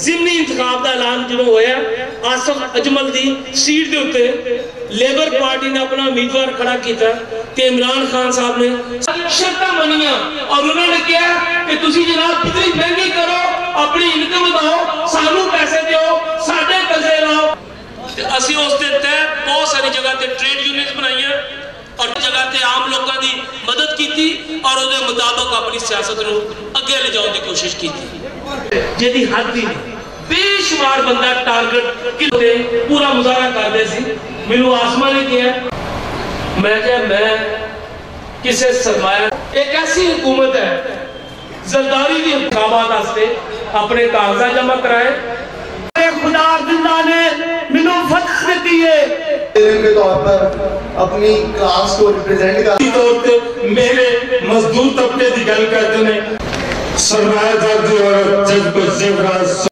जिमनी इंतखाब का ऐलान जो होया आसफ अजमल की सीट के उत्ते लेबर पार्टी ने अपना उम्मीदवार खड़ा किया कि इमरान खान साहब ने शर्तां मनिया और उन्होंने कहा कि तुसी जनाब कितनी महंगी करो, अपनी इनकम बढ़ाओ, सानू पैसे दो, साडे कजे लाओ। असी उस दे तहत बहुत सारी जगह ते ट्रेड यूनियन बनाई और जगह ते आम लोगों की मदद की और उसके मुताबिक अपनी सियासत को अगे ले जाने की कोशिश की जिहदी हद ही बेशुमार बंदा टारगेट किते पूरा मुजाहरा करते सी। मैनू आसमा ने कहा मैं किसी सरमाया एक ऐसी हुकूमत है जरदारी की इंतखाबात वास्ते अपने कागजात जमा कराए। खुदा जिंदा ने मैनू फतह दी है के तौर पर अपनी क्लास को रिप्रेजेंट कर मेरे मजदूर तबके की गल करते हैं सरमायादार और जज को जेवरात